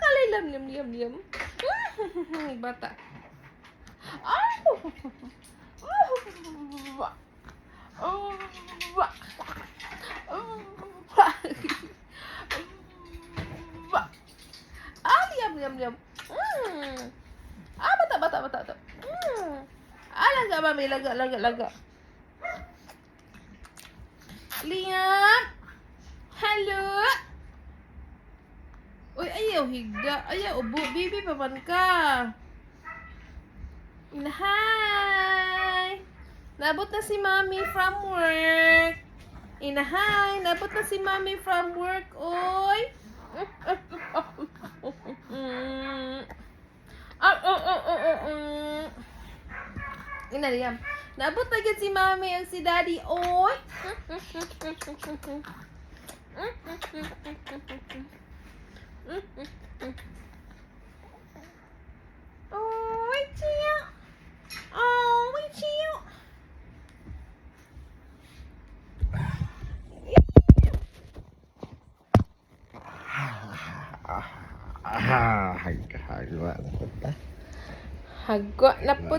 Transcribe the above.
Kalilam, liam, liam, liam. Bata. Liam, liam, liam. Bata, bata, bata, bata. Laga, mami, laga, laga, laga. Liam. Hello. Uy, ayaw higa. Ayaw ubo. Bibi pa man ka. Inahay. Nabot na si Mommy from work. Inahay. Nabot na si Mommy from work. Oy. Ina Liam. Nabot na gid si Mommy ang si Daddy. Oy. Oi, tio. Oi, tio. Hagwa na po ta. Hagwa na po